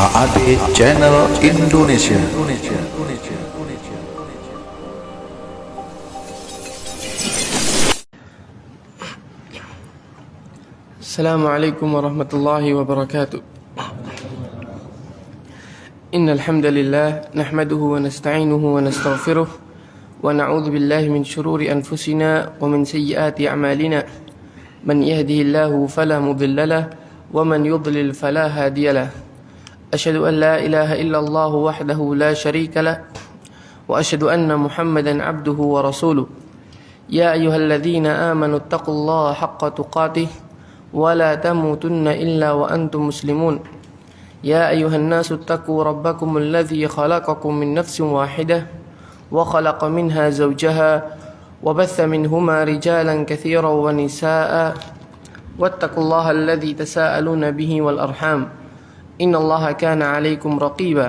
HAD Channel Indonesia. Assalamualaikum warahmatullahi wabarakatuh. Innal hamdalillah nahmaduhu wa nasta'inuhu wa nastaghfiruh wa na'udzu billahi min shururi anfusina wa min sayyiati a'malina. Man yahdihillahu fala mudilla lahu wa man yudlil fala hadiya lahu. Asyhadu an la ilaha illallah wahdahu la syarika lahu wa asyhadu anna Muhammadan 'abduhu wa rasuluh. Ya ayyuhalladzina amanu taqullaha haqqa tuqatih ولا تموتن إلا وأنتم مسلمون يا أيها الناس اتقوا ربكم الذي خلقكم من نفس واحدة وخلق منها زوجها وبث منهما رجالا كثيرا ونساء واتقوا الله الذي تساءلون به والأرحام إن الله كان عليكم رقيبا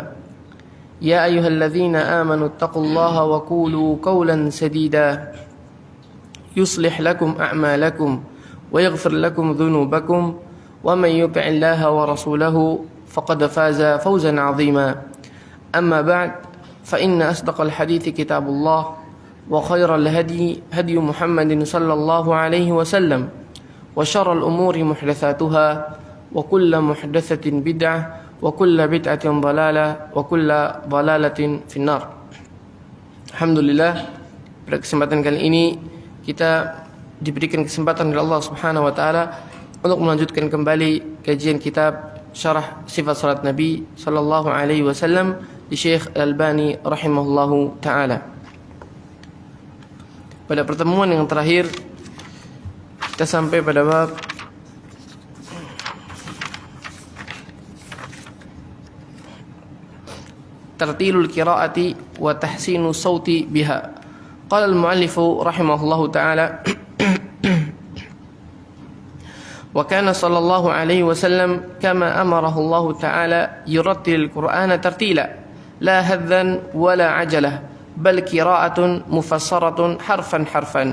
يا أيها الذين آمنوا اتقوا الله وقولوا قولا سديدا يصلح لكم أعمالكم ويغفر لكم ذنوبكم ومن يطع الله ورسوله فقد فاز فوزا عظيما أما بعد فإن أصدق الحديث كتاب الله وخير الهدي هدي محمد صلى الله عليه وسلم وشر الأمور محدثاتها وكل محدثة بدعة وكل بدعة ضلالة وكل ضلالة في النار. Alhamdulillah, pada kesempatan kali ini kita diberikan kesempatan oleh Allah Subhanahu wa taala untuk melanjutkan kembali kajian kitab Syarah Sifat Salat Nabi sallallahu alaihi wasallam di Syekh Al-Albani rahimahullahu taala. Pada pertemuan yang terakhir kita sampai pada bab tartilul qiraati wa tahsinu sauti biha. Qala al-muallif rahimahullahu taala وكان صلى الله عليه وسلم كما أمره الله تعالى يرتل القرآن ترتيلا لا هذا ولا عجلة بل قراءة مفسرة حرفا حرفا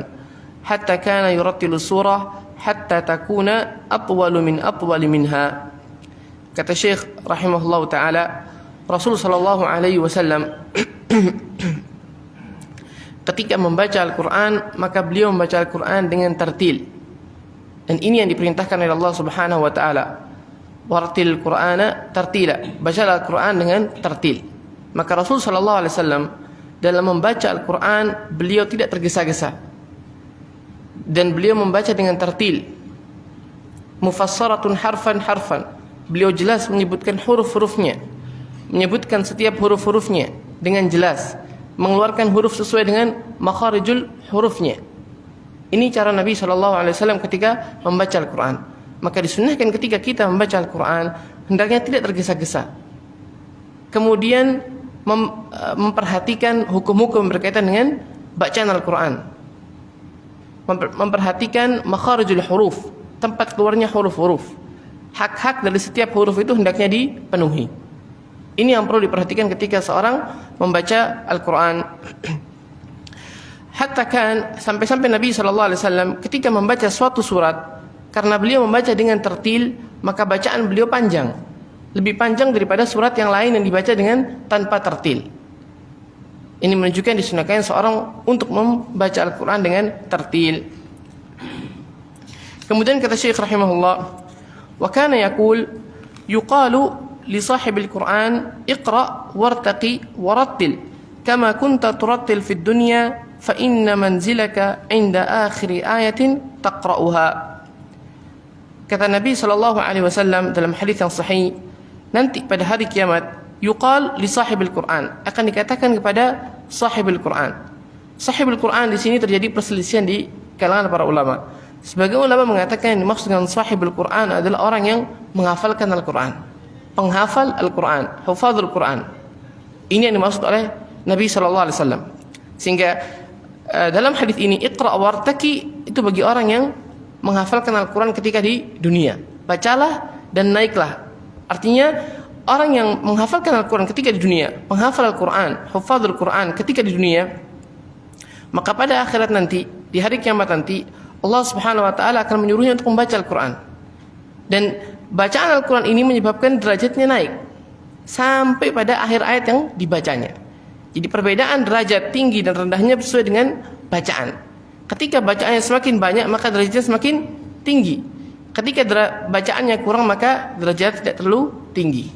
حتى كان يرتل السورة حتى تكون أطول من أطول منها. Kata Syekh rahimahullah ta'ala, Rasul sallallahu alaihi wasallam ketika membaca Al-Quran maka beliau membaca Al-Quran dengan tartil. Dan ini yang diperintahkan oleh Allah Subhanahu wa taala. Wartil Qur'ana tartila. Bacalah Al-Qur'an dengan tartil. Maka Rasul sallallahu alaihi wasallam dalam membaca Al-Qur'an beliau tidak tergesa-gesa. Dan beliau membaca dengan tartil. Mufassaratun harfan harfan. Beliau jelas menyebutkan huruf-hurufnya. Menyebutkan setiap huruf-hurufnya dengan jelas. Mengeluarkan huruf sesuai dengan makharijul hurufnya. Ini cara Nabi SAW ketika membaca Al-Quran. Maka disunnahkan ketika kita membaca Al-Quran hendaknya tidak tergesa-gesa. Kemudian memperhatikan hukum-hukum berkaitan dengan bacaan Al-Quran. Memperhatikan makharijul huruf, tempat keluarnya huruf-huruf. Hak-hak dari setiap huruf itu hendaknya dipenuhi. Ini yang perlu diperhatikan ketika seorang membaca Al-Quran. Hatta kan sampai-sampai Nabi SAW ketika membaca suatu surat, karena beliau membaca dengan tertil, maka bacaan beliau panjang, lebih panjang daripada surat yang lain yang dibaca dengan tanpa tertil. Ini menunjukkan disunahkan seorang untuk membaca Al-Quran dengan tertil. Kemudian kata Syekh rahimahullah, wa kana yaqul yuqalu li sahibil Quran iqra wartaqi warattil kama kunta turattil fid dunya fa inna manzilaka 'inda akhir ayatin taqra'uha. Kata Nabi sallallahu alaihi wasallam dalam hadis yang sahih, nanti pada hari kiamat yuqal li sahibil Quran, akan dikatakan kepada sahibil Quran. Sahibul Quran di sini terjadi perselisihan di kalangan para ulama. Sebagian ulama mengatakan yang dimaksud dengan sahibul Quran adalah orang yang menghafalkan Al-Quran, penghafal Al-Quran, hufadzul Quran. Ini yang dimaksud oleh Nabi sallallahu alaihi wasallam. Sehingga dalam hadis ini iqra wartaki itu bagi orang yang menghafalkan Al-Quran ketika di dunia. Bacalah dan naiklah. Artinya orang yang menghafalkan Al-Quran ketika di dunia, menghafal Al-Quran, hufadzul Quran ketika di dunia, maka pada akhirat nanti, di hari kiamat nanti, Allah Subhanahu wa taala akan menyuruhnya untuk membaca Al-Quran. Dan bacaan Al-Quran ini menyebabkan derajatnya naik. sampai pada akhir ayat yang dibacanya. Jadi perbedaan derajat tinggi dan rendahnya sesuai dengan bacaan. Ketika bacaannya semakin banyak, maka derajatnya semakin tinggi. Ketika bacaannya kurang, maka derajat tidak terlalu tinggi.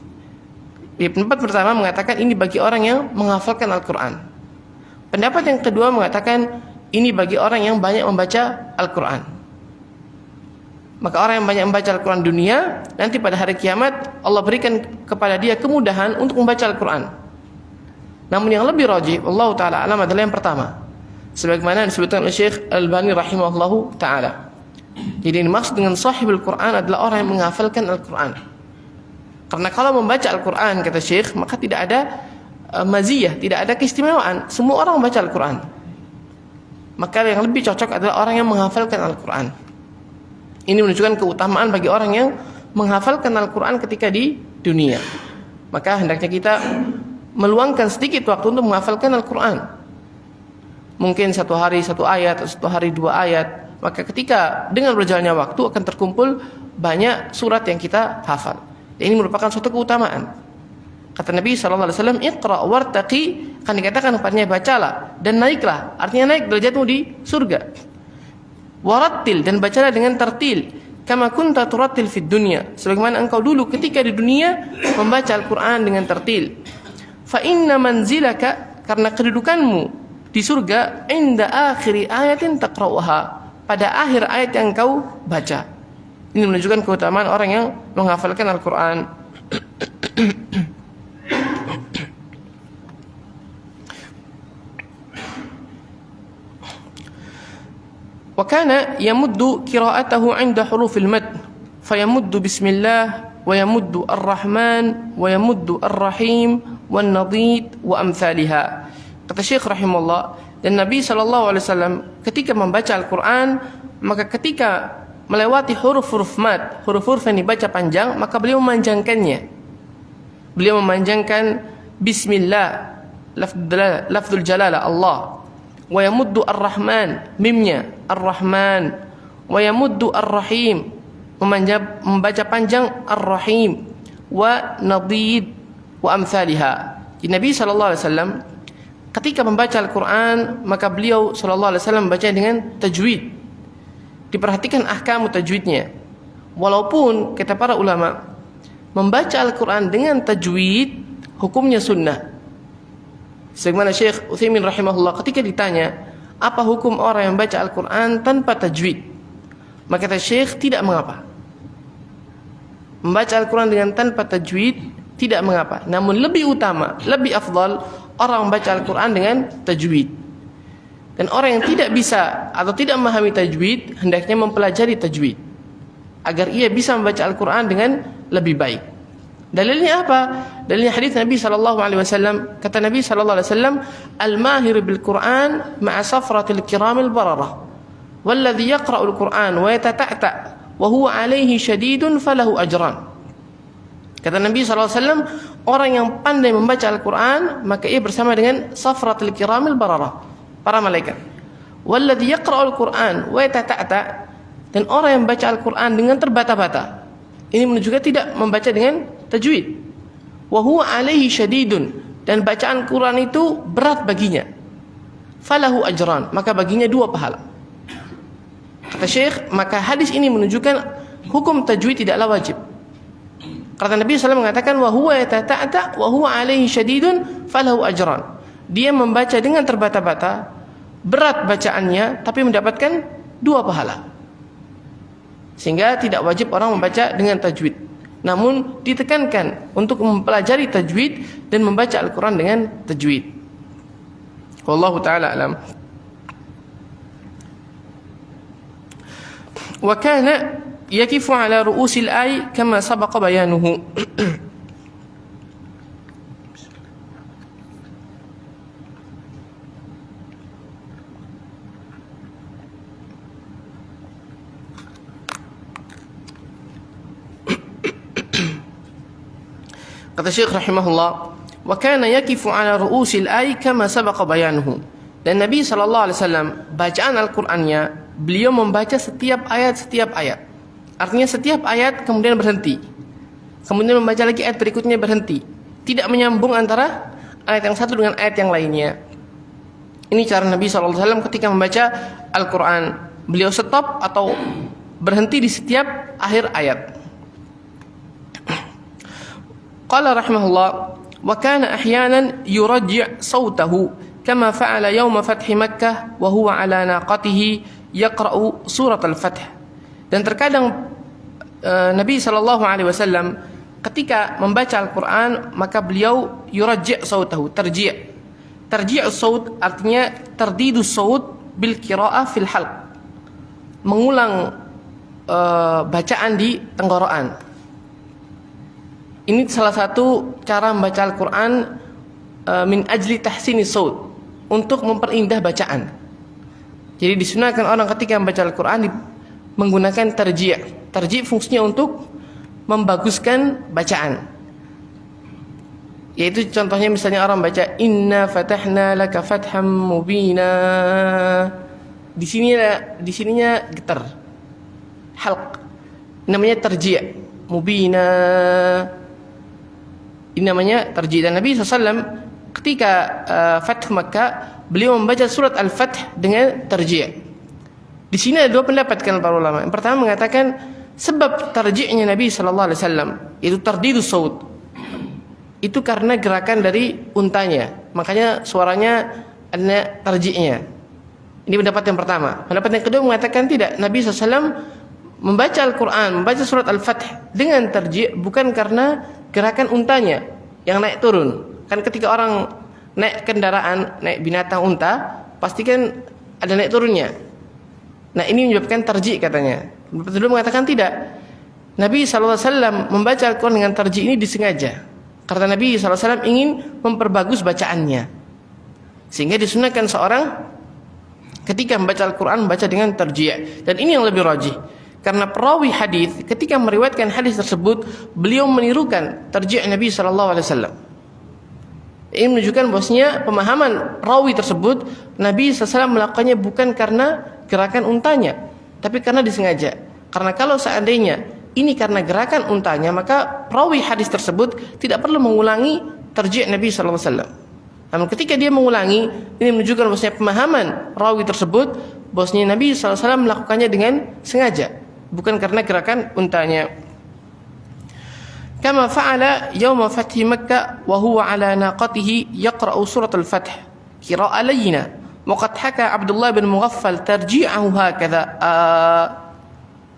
Pendapat pertama mengatakan ini bagi orang yang menghafalkan Al-Quran. Pendapat yang kedua mengatakan ini bagi orang yang banyak membaca Al-Quran. Maka orang yang banyak membaca Al-Quran dunia, nanti pada hari kiamat Allah berikan kepada dia kemudahan untuk membaca Al-Quran. Namun yang lebih rajih, Allah Ta'ala alam, adalah yang pertama, sebagaimana disebutkan oleh Syekh Al-Albani rahimahullahu ta'ala. Jadi yang dimaksud dengan sahibul Quran adalah orang yang menghafalkan Al-Quran. Karena kalau membaca Al-Quran, kata Syekh, maka tidak ada maziyah, tidak ada keistimewaan. Semua orang membaca Al-Quran. Maka yang lebih cocok adalah orang yang menghafalkan Al-Quran. Ini menunjukkan keutamaan bagi orang yang menghafalkan Al-Quran ketika di dunia. Maka hendaknya kita meluangkan sedikit waktu untuk menghafalkan Al-Quran. Mungkin satu hari satu ayat, atau satu hari 2 ayat. Maka ketika dengan berjalannya waktu akan terkumpul banyak surat yang kita hafal. Ini merupakan suatu keutamaan. Kata Nabi SAW, Iqra wartaqi, akan dikatakan kepadanya bacalah dan naiklah. Artinya naik derajatmu di surga. Warattil, dan bacalah dengan tartil, kama kunta turattil fid dunya, sebagaimana engkau dulu ketika di dunia membaca Al-Quran dengan tartil. Fa inna manzilaka, karena kedudukanmu di surga, inda akhiri ayatin taqra'uha, pada akhir ayat yang kau baca. Ini menunjukkan keutamaan orang yang menghafalkan Al-Quran. وكان يمد قراءته عند حروف المد فيمد بسم الله ويمد الرحمن ويمد الرحيم والنضيد وأمثالها. Kata Syekh rahimahullah, dan Nabi SAW ketika membaca Al-Quran, maka ketika melewati huruf-huruf mad, huruf-huruf yang dibaca panjang, maka beliau memanjangkannya. Beliau memanjangkan Bismillah, lafzul jalalah Allah. Wa yamuddu ar-Rahman, mimnya ar-Rahman. Wa yamuddu ar-Rahim, membaca panjang ar-Rahim. Wa nadid wa amthaliha. Jadi Nabi SAW ketika membaca Al-Quran, maka beliau SAW membaca dengan tajwid. Diperhatikan ahkamu tajwidnya. Walaupun kata para ulama, membaca Al-Quran dengan tajwid hukumnya sunnah. Sebagaimana Syekh Utsaimin rahimahullah ketika ditanya, apa hukum orang yang baca Al-Quran tanpa tajwid? Maka kata Syekh, tidak mengapa. Membaca Al-Quran dengan tanpa tajwid tidak mengapa. Namun lebih utama, lebih afdal orang membaca Al-Quran dengan tajwid. Dan orang yang tidak bisa atau tidak memahami tajwid, hendaknya mempelajari tajwid agar ia bisa membaca Al-Quran dengan lebih baik. Dalilnya apa? Dalilnya hadis Nabi SAW. Kata Nabi SAW, Al-mahir bil-Quran ma'a safratil kiramil bararah, walladhi yaqra'ul Quran wa yatata'ta' wa huwa alaihi syadidun falahu ajran. Kata Nabi SAW, orang yang pandai membaca Al-Quran, maka ia bersama dengan safratil kiramil bararah, para malaikat. Walladhi yaqra'ul Quran wa yatata'ta', dan orang yang membaca Al-Quran dengan terbata-bata. Ini menunjukkan tidak membaca dengan tajwid. Wa huwa alaihi syadidun, dan bacaan Quran itu berat baginya. Falahu ajran, maka baginya 2 pahala. Kata Syekh, maka hadis ini menunjukkan hukum tajwid tidaklah wajib. Karena Nabi SAW mengatakan wa huwa yatata'ta wa huwa alaihi syadidun falahu ajran. Dia membaca dengan terbata-bata, berat bacaannya, tapi mendapatkan 2 pahala. Sehingga tidak wajib orang membaca dengan tajwid. Namun ditekankan untuk mempelajari tajwid dan membaca Al-Quran dengan tajwid. Wallahu ta'ala alam. Wa kana yakifu ala ru'usil ay kama sabaqa bayanuhu. Kata Syekh rahimahullah, wa kana yakifu ala ru'usil ay kama sabaqa bayanuhu. Dan Nabi SAW bacaan Al-Qur'annya, beliau membaca setiap ayat. Artinya setiap ayat kemudian berhenti. Kemudian membaca lagi ayat berikutnya berhenti. tidak menyambung antara ayat yang satu dengan ayat yang lainnya. Ini cara Nabi SAW ketika membaca Al-Quran. Beliau stop atau berhenti di setiap akhir ayat. Qala rahimahullah, wa kana ahyanan yurajji' sautahu kama fa'ala yawma fathi Makkah wa huwa ala naqatihi yaqra'u surat al-Fath. Dan terkadang Nabi SAW ketika membaca Al-Quran maka beliau yurajji' sautahu, tarji'. Tarji' saut artinya tardidus saut bil qira'ah fil halq, mengulang bacaan di tenggorokan. Ini salah satu cara membaca Al-Quran min ajli tahsini saut, untuk memperindah bacaan. Jadi disunahkan orang ketika membaca Al-Quran menggunakan tarji'. Tarji' fungsinya untuk membaguskan bacaan. Yaitu contohnya misalnya orang baca inna fatahna laka fatham mubina. Di sininya getar. Halq. Namanya tarji'. Mubina. Ini namanya tarji'. Dan Nabi SAW ketika Fathu Makkah, beliau membaca surat Al-Fath dengan tarji'. Di sini ada dua pendapat kan para ulama. Yang pertama mengatakan sebab tarji'nya Nabi SAW itu tardidus saut, itu karena gerakan dari untanya, makanya suaranya ada tarji'nya. Ini pendapat yang pertama. Pendapat yang kedua mengatakan tidak, Nabi SAW membaca Al-Quran, membaca surat Al-Fath dengan tarji' bukan karena gerakan untanya yang naik turun. Kan ketika orang naik kendaraan, naik binatang unta, pasti kan ada naik turunnya. Nah ini menyebabkan tarji' katanya. Pendapat kedua mengatakan tidak, Nabi SAW membaca Al-Quran dengan tarji' ini disengaja, karena Nabi SAW ingin memperbagus bacaannya, sehingga disunahkan seorang ketika membaca Al-Quran membaca dengan tarji'. Dan ini yang lebih rajih, karena perawi hadis ketika meriwayatkan hadis tersebut beliau menirukan tarji' Nabi SAW. Ini menunjukkan bahwasanya pemahaman rawi tersebut Nabi SAW melakukannya bukan karena gerakan untanya, tapi karena disengaja. Karena kalau seandainya ini karena gerakan untanya, maka perawi hadis tersebut tidak perlu mengulangi tarji' Nabi SAW. Namun ketika dia mengulangi, ini menunjukkan bahwasanya pemahaman rawi tersebut bahwasanya Nabi SAW melakukannya dengan sengaja, bukan karena gerakan untanya. Kama fa'ala yawma fathi Makkah wa huwa ala naqatihi yaqra'u surat al-Fath qira'ah layyinah. Wa qad haka Abdullah bin Mughaffal tarji'ahu hakadha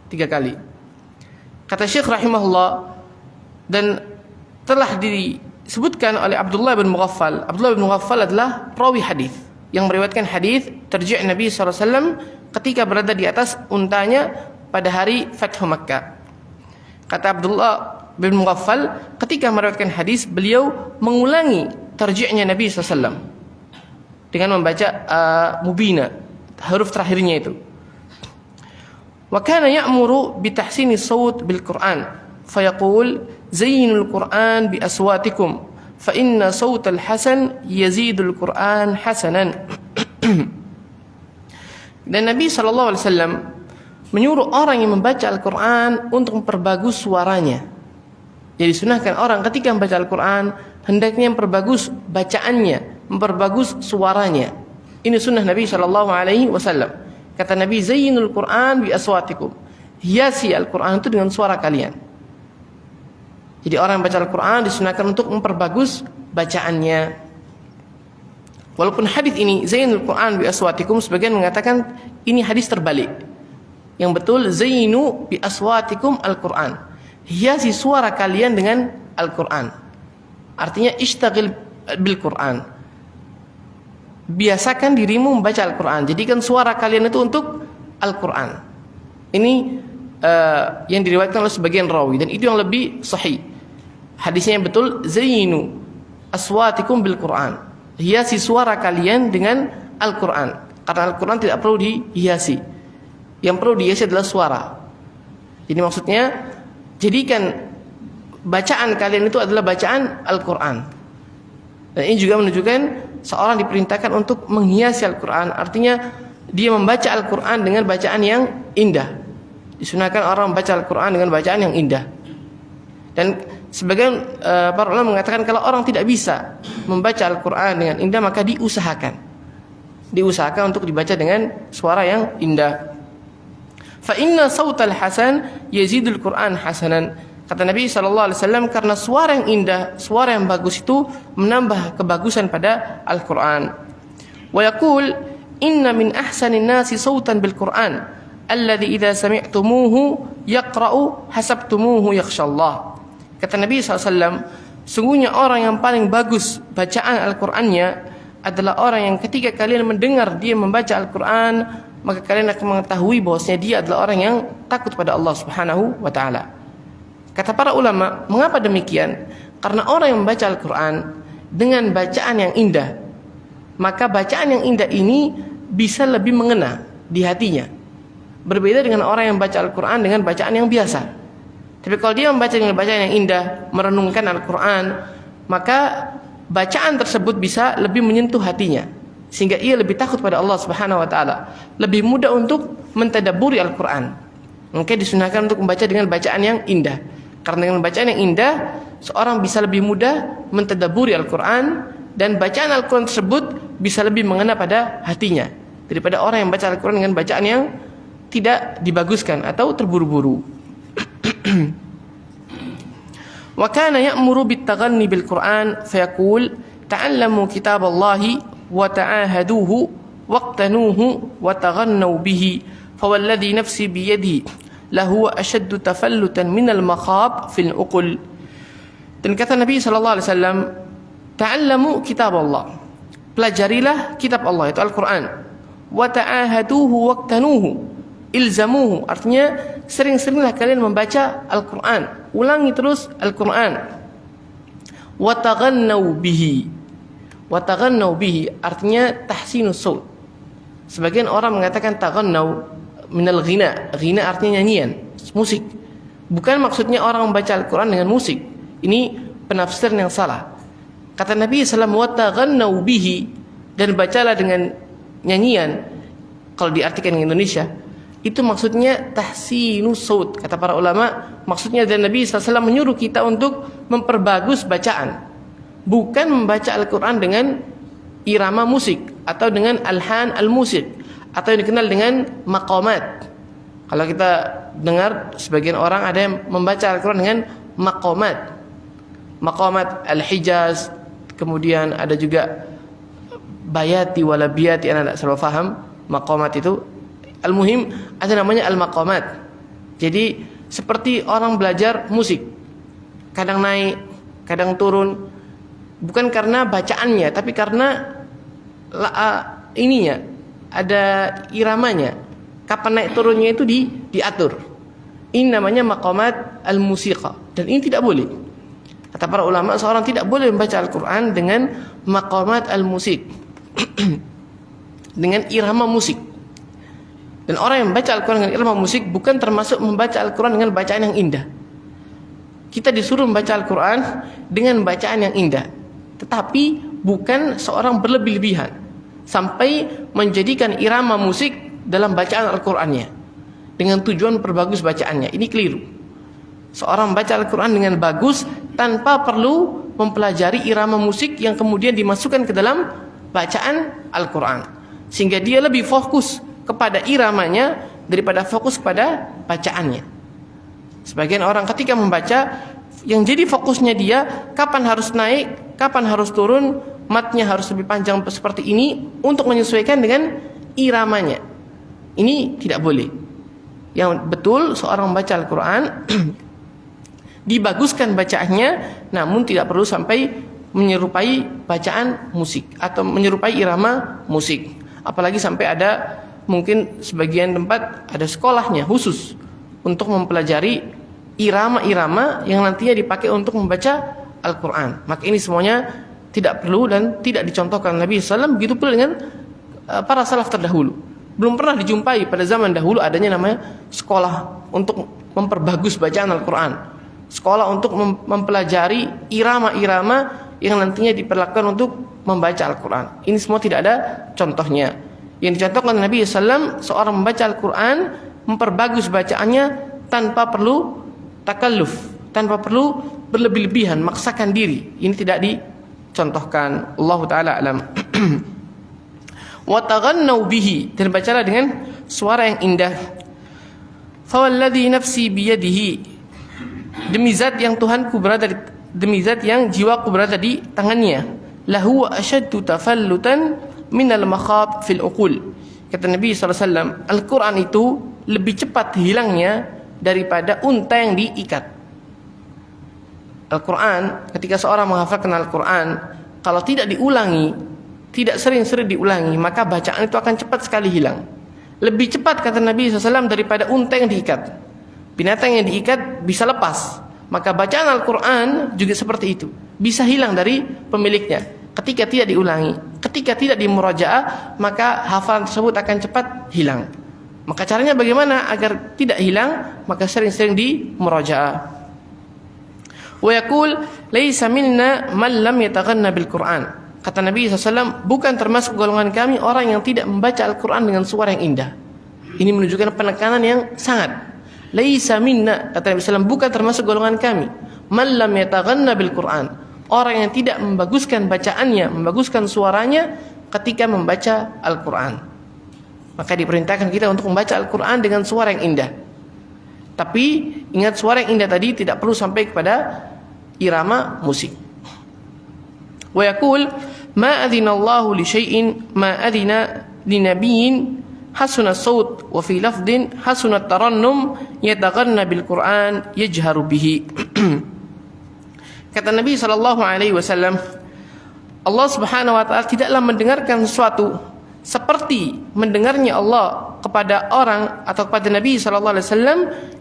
3 kali. Kata Syekh rahimahullah, dan telah disebutkan oleh Abdullah bin Mughaffal. Abdullah bin Mughaffal adalah perawi hadis yang meriwayatkan hadis tarji' Nabi SAW ketika berada di atas untanya pada hari Fathu Makkah. Kata Abdullah bin Mughaffal, ketika meriwayatkan hadis beliau mengulangi tarji'nya Nabi SAW dengan membaca mubina, huruf terakhirnya itu. Wa kana ya'muru bi tahsini saut bil Qur'an fayaqul zayyinul Qur'an bi aswatikum fa inna sautal hasan yazidul Qur'an hasanan. Dan Nabi SAW menyuruh orang yang membaca Al-Quran untuk memperbagus suaranya. Jadi sunahkan orang ketika membaca Al-Quran hendaknya memperbagus bacaannya, memperbagus suaranya. Ini sunnah Nabi SAW. Kata Nabi, zayyinul Quran bi aswatikum, hiasi Al-Quran itu dengan suara kalian. Jadi orang yang baca Al-Quran disunahkan untuk memperbagus bacaannya. Walaupun hadis ini zayyinul Quran bi aswatikum, sebagian mengatakan ini hadis terbalik. Yang betul zayyinu bi aswatikum Al-Quran, hiasi suara kalian dengan Al-Quran. Artinya ishtagil bil Quran, biasakan dirimu membaca Al-Quran, jadikan suara kalian itu untuk Al-Quran. Ini yang diriwayatkan oleh sebagian rawi, dan itu yang lebih sahih. Hadisnya yang betul zayyinu aswatikum bil Quran, hiasi suara kalian dengan Al-Quran, karena Al-Quran tidak perlu dihiasi, yang perlu dihiasi adalah suara. Jadi maksudnya jadikan bacaan kalian itu adalah bacaan Al-Quran. Dan ini juga menunjukkan seorang diperintahkan untuk menghiasi Al-Quran, artinya dia membaca Al-Quran dengan bacaan yang indah. Disunahkan orang membaca Al-Quran dengan bacaan yang indah. Dan Sebagian para ulama mengatakan kalau orang tidak bisa membaca Al-Quran dengan indah, maka diusahakan untuk dibaca dengan suara yang indah. Fa inna sautal hasan yazidul Quran hasanan. Kata Nabi SAW, karena suara yang indah, suara yang bagus itu menambah kebagusan pada Al-Quran. Wa yaqul inna min ahsanin nasi sautan bil Quran alladhi idza sami'tumuhu yaqra'u hasabtumuhu yakhshallah. Kata Nabi SAW, sungguhnya orang yang paling bagus bacaan Al-Qur'annya adalah orang yang ketika kalian mendengar dia membaca Al-Quran, maka kalian akan mengetahui bahwasanya dia adalah orang yang takut pada Allah Subhanahu wa ta'ala. Kata para ulama, mengapa demikian? Karena orang yang membaca Al-Quran dengan bacaan yang indah, maka bacaan yang indah ini bisa lebih mengena di hatinya. Berbeda dengan orang yang baca Al-Quran dengan bacaan yang biasa. Tapi kalau dia membaca dengan bacaan yang indah, merenungkan Al-Quran, maka bacaan tersebut bisa lebih menyentuh hatinya, sehingga ia lebih takut pada Allah Subhanahu wa ta'ala, lebih mudah untuk mentadabburi Al-Quran. Maka disunahkan untuk membaca dengan bacaan yang indah. Karena dengan bacaan yang indah, seorang bisa lebih mudah mentadabburi Al-Quran, dan bacaan Al-Quran tersebut bisa lebih mengena pada hatinya daripada orang yang baca Al-Quran dengan bacaan yang tidak dibaguskan atau terburu-buru. Wa kana ya'muru bit-taghanni bil-Qur'an fayaqul ta'allamu kitaballahi wa ta'ahaduhu waqtanuhu wa taghannaw bihi fawalladhi nafsi biyadihi lahu ashaddu tafallutan minal makhab fil uqul. Dan kata Nabi sallallahu alaihi wasallam, ta'allamu kitaballah, pelajarilah kitab Allah, itu Al-Qur'an. Wa ta'ahaduhu waqtanuhu, ilzamuhu, artinya sering-seringlah kalian membaca Al-Quran, ulangi terus Al-Quran. Wa taghannaw bihi, wa taghannaw bihi artinya tahsinus saut. Sebagian orang mengatakan taghannaw minal ghina, ghina artinya nyanyian, musik. Bukan maksudnya orang membaca Al-Quran dengan musik. Ini penafsiran yang salah. Kata Nabi SAW, wa taghannaw bihi, dan bacalah dengan nyanyian. Kalau diartikan di Indonesia, itu maksudnya tahsinus saut. Kata para ulama, maksudnya dari Nabi SAW menyuruh kita untuk memperbagus bacaan, bukan membaca Al-Quran dengan irama musik atau dengan alhan al-musik atau yang dikenal dengan maqamat. Kalau kita dengar sebagian orang ada yang membaca Al-Quran dengan maqamat, maqamat al-Hijaz, kemudian ada juga bayati walabiyati, anak tidak selalu paham maqamat itu. Al-muhim ada namanya al-maqamat. Jadi seperti orang belajar musik, kadang naik, kadang turun, bukan karena bacaannya, tapi karena ininya, ada iramanya. Kapan naik turunnya itu diatur. Ini namanya maqamat al-musiqa, dan ini tidak boleh. Kata para ulama, seorang tidak boleh membaca Al-Quran dengan maqamat al-musik, dengan irama musik. Dan orang yang membaca Al-Quran dengan irama musik bukan termasuk membaca Al-Quran dengan bacaan yang indah. Kita disuruh membaca Al-Quran dengan bacaan yang indah, tetapi bukan seorang berlebih-lebihan sampai menjadikan irama musik dalam bacaan Al-Qurannya dengan tujuan perbagus bacaannya. Ini keliru. Seorang membaca Al-Quran dengan bagus tanpa perlu mempelajari irama musik yang kemudian dimasukkan ke dalam bacaan Al-Quran, sehingga dia lebih fokus kepada iramanya daripada fokus pada bacaannya. Sebagian orang ketika membaca, yang jadi fokusnya dia kapan harus naik, kapan harus turun, matnya harus lebih panjang seperti ini untuk menyesuaikan dengan iramanya. Ini tidak boleh. Yang betul seorang membaca Al-Quran dibaguskan bacaannya, namun tidak perlu sampai menyerupai bacaan musik atau menyerupai irama musik. Apalagi sampai ada mungkin sebagian tempat ada sekolahnya khusus untuk mempelajari irama-irama yang nantinya dipakai untuk membaca Al-Quran. Maka ini semuanya tidak perlu dan tidak dicontohkan Nabi SAW. Begitu pula dengan para salaf terdahulu. Belum pernah dijumpai pada zaman dahulu adanya namanya sekolah untuk memperbagus bacaan Al-Quran, sekolah untuk mempelajari irama-irama yang nantinya diperlakukan untuk membaca Al-Quran. Ini semua tidak ada contohnya. Yang dicontohkan Nabi SAW, seorang membaca Al-Quran memperbagus bacaannya tanpa perlu takalluf, tanpa perlu berlebih-lebihan, maksakan diri. Ini tidak dicontohkan. Allah Ta'ala alam. Wa taghannau bihi, dan bacalah dengan suara yang indah. Fawalladhi nafsi biyadihi, demi zat yang Tuhanku berada di, demi zat yang jiwaku berada di tangannya. Lahu ashaddu tafallutan minal makhab fil uqul. Kata Nabi SAW, Al-Quran itu lebih cepat hilangnya daripada unta yang diikat. Al-Quran, ketika seorang menghafalkan Al-Quran, kalau tidak diulangi, tidak sering-sering diulangi, maka bacaan itu akan cepat sekali hilang. Lebih cepat, kata Nabi SAW, daripada unta yang diikat. Binatang yang diikat bisa lepas, maka bacaan Al-Quran juga seperti itu, bisa hilang dari pemiliknya ketika tidak diulangi. Ketika tidak dimurajaah, maka hafalan tersebut akan cepat hilang. Maka caranya bagaimana agar tidak hilang? Maka sering-sering dimurajaah. Wa yaqul laisa minna man lam yataghanna bil Qur'an. Kata Nabi SAW, bukan termasuk golongan kami orang yang tidak membaca Al-Quran dengan suara yang indah. Ini menunjukkan penekanan yang sangat. Laisa minna, kata Nabi SAW, bukan termasuk golongan kami man lam yataghanna bil Qur'an, orang yang tidak membaguskan bacaannya, membaguskan suaranya ketika membaca Al-Quran. Maka diperintahkan kita untuk membaca Al-Quran dengan suara yang indah. Tapi ingat, suara yang indah tadi tidak perlu sampai kepada irama musik. Wa yaqul ma adina Allahu li syai'in ma adina li nabiyyin hasuna saut wa fi lafdin hasuna tarannum yataghanna bil Qur'an yajharu bihi. Kata Nabi SAW, Allah Subhanahu wa Ta'ala tidaklah mendengarkan sesuatu seperti mendengarnya Allah kepada orang atau kepada Nabi SAW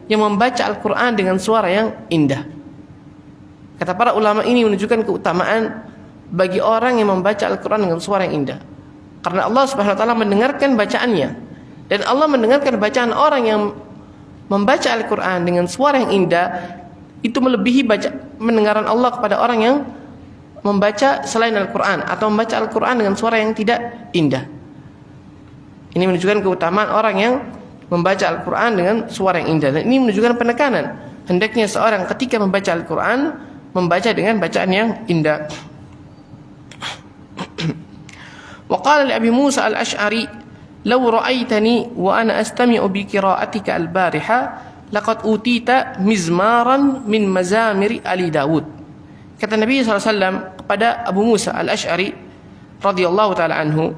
yang membaca Al-Quran dengan suara yang indah. Kata para ulama, ini menunjukkan keutamaan bagi orang yang membaca Al-Quran dengan suara yang indah, karena Allah Subhanahu wa Ta'ala mendengarkan bacaannya. Dan Allah mendengarkan bacaan orang yang membaca Al-Quran dengan suara yang indah, itu melebihi mendengaran Allah kepada orang yang membaca selain Al-Quran atau membaca Al-Quran dengan suara yang tidak indah. Ini menunjukkan keutamaan orang yang membaca Al-Quran dengan suara yang indah. Dan ini menunjukkan penekanan, hendaknya seorang ketika membaca Al-Quran membaca dengan bacaan yang indah. Wa qala li Abi Musa al-Ash'ari, law ra'aitani wa ana astami'u bi qira'atika al-bariha laqad utita mizmaran min mazamiri Ali Dawud. Kata Nabi SAW kepada Abu Musa al-Ash'ari radhiyallahu ta'ala anhu,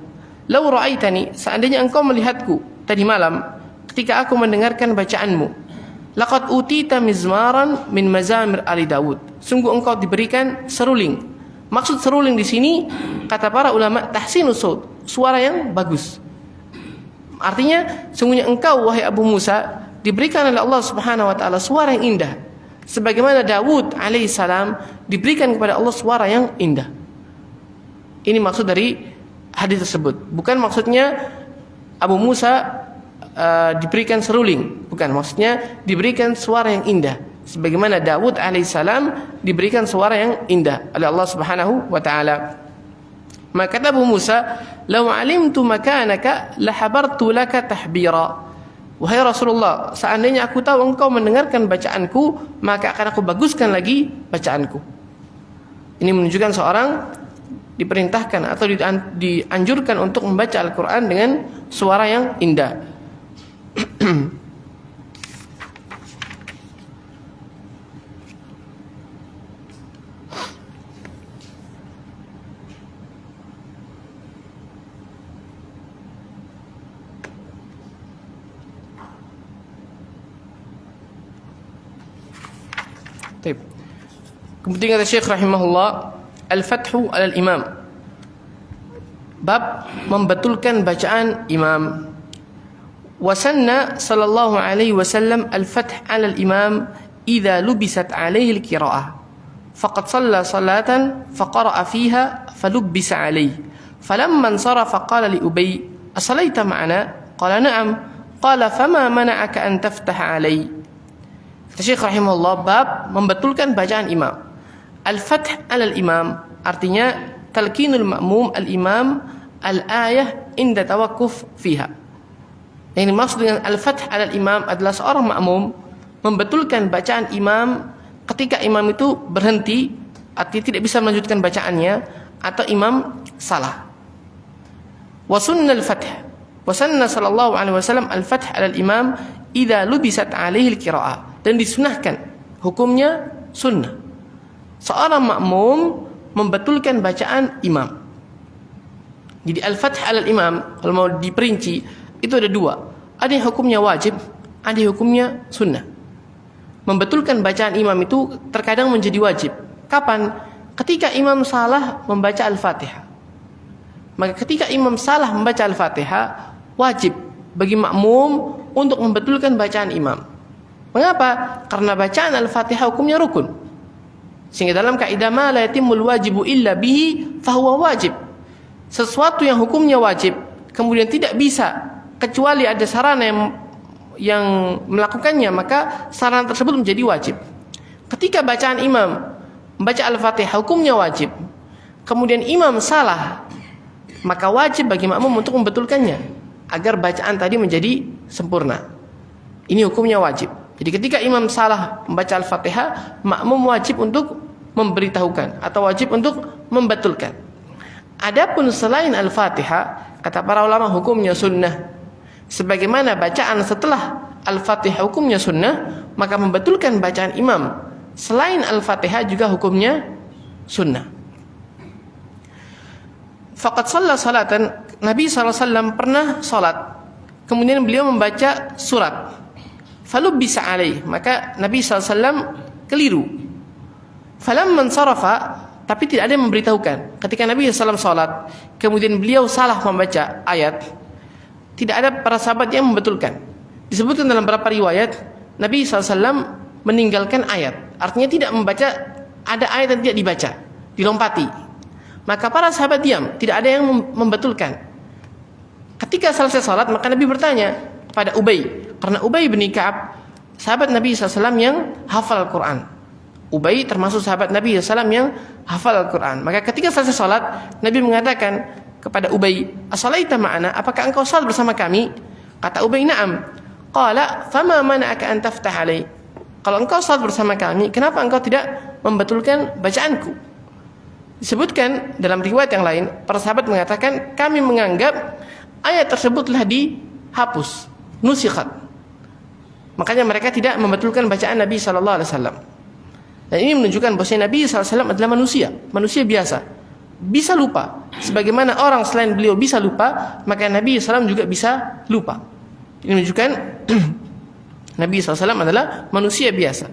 law ra'aitani, seandainya engkau melihatku tadi malam ketika aku mendengarkan bacaanmu, laqad utita mizmaran min mazamir Ali Dawud, sungguh engkau diberikan seruling. Maksud seruling di sini, kata para ulama, tahsinus saut, suara yang bagus. Artinya, sungguhnya engkau wahai Abu Musa diberikan oleh Allah Subhanahu wa Ta'ala suara yang indah, sebagaimana Dawud alaihissalam diberikan kepada Allah suara yang indah. Ini maksud dari hadis tersebut. Bukan maksudnya Abu Musa diberikan seruling, bukan, maksudnya diberikan suara yang indah, sebagaimana Dawud alaihissalam diberikan suara yang indah oleh Allah Subhanahu wa Ta'ala. Maka kata Abu Musa, "Law 'alimtu makanaka lahabartu laka tahbira." Wahai Rasulullah, seandainya aku tahu engkau mendengarkan bacaanku, maka akan aku baguskan lagi bacaanku. Ini menunjukkan seorang diperintahkan atau dianjurkan untuk membaca Al-Quran dengan suara yang indah. Kemudian kata Syekh rahimahullah, Al-Fathu al-Imam, bab membetulkan bacaan imam. Wasanna sallallahu alaihi wasallam al-fath ala al-imam idza lubisat alaihi al-qira'ah faqad shalla salatan faqara'a fiha falubbisa alaihi falamma insarafa qala li Ubay asalaita ma'ana qala na'am qala fama mana'aka an taftaha alaihi. Kata Syekh rahimahullah, bab membetulkan bacaan imam. Al-fath ala al-imam artinya talqinul ma'mum al-imam al-ayah inda tawakkuf fiha. Yang dimaksud dengan al-fath ala al-imam adalah seorang makmum membetulkan bacaan imam ketika imam itu berhenti, artinya tidak bisa melanjutkan bacaannya, atau imam salah. Wa sunnal fath, wa sanna sallallahu alaihi wasallam al-fath 'ala al-imam idza lubisat 'alaihi al-qira'ah. Dan disunahkan, hukumnya sunnah, seorang makmum membetulkan bacaan imam. Jadi al-fath 'ala al-imam kalau mau diperinci itu ada dua. Ada yang hukumnya wajib, ada yang hukumnya sunnah. Membetulkan bacaan imam itu terkadang menjadi wajib. Kapan? Ketika imam salah membaca Al-Fatihah. Maka ketika imam salah membaca Al-Fatihah, wajib bagi makmum untuk membetulkan bacaan imam. Mengapa? Karena bacaan Al-Fatihah hukumnya rukun. Sehingga dalam kaidah ma la yatimul wajibu illa bihi fahuwa wajib. Sesuatu yang hukumnya wajib kemudian tidak bisa kecuali ada sarana yang melakukannya, maka sarana tersebut menjadi wajib. Ketika bacaan imam membaca Al-Fatihah hukumnya wajib, kemudian imam salah, maka wajib bagi makmum untuk membetulkannya agar bacaan tadi menjadi sempurna. Ini hukumnya wajib. Jadi ketika imam salah membaca Al-Fatihah, makmum wajib untuk memberitahukan atau wajib untuk membetulkan. Adapun selain Al-Fatihah, kata para ulama hukumnya sunnah. Sebagaimana bacaan setelah Al-Fatihah hukumnya sunnah, maka membetulkan bacaan imam selain Al-Fatihah juga hukumnya sunnah. Faqad shalla salatan, Nabi SAW pernah salat, kemudian beliau membaca surat. Falubbisa alaih, maka Nabi SAW keliru. Falamman sarafa, tapi tidak ada yang memberitahukan. Ketika Nabi SAW salat, kemudian beliau salah membaca ayat, tidak ada para sahabat yang membetulkan. Disebutkan dalam beberapa riwayat, Nabi SAW meninggalkan ayat. Artinya tidak membaca, ada ayat yang tidak dibaca, dilompati. Maka para sahabat diam, tidak ada yang membetulkan. Ketika selesai salat, maka Nabi bertanya kepada Ubay, karena Ubay bin Ka'ab sahabat Nabi SAW yang hafal Al-Quran. Ubay termasuk sahabat Nabi SAW yang hafal Al-Quran. Maka ketika selesai salat, Nabi mengatakan kepada Ubay, "As-salaita ma'ana? Apakah engkau salat bersama kami?" Kata Ubay, "Na'am." Qala, "Fama mana'aka an taftah alai?" Kalau engkau salat bersama kami, kenapa engkau tidak membetulkan bacaanku? Disebutkan dalam riwayat yang lain, para sahabat mengatakan, kami menganggap ayat tersebut telah dihapus, nusikhat. Makanya mereka tidak membetulkan bacaan Nabi SAW. Dan ini menunjukkan bahwa Nabi SAW adalah manusia biasa, bisa lupa. Sebagaimana orang selain beliau bisa lupa, maka Nabi SAW juga bisa lupa. Ini menunjukkan Nabi SAW adalah manusia biasa.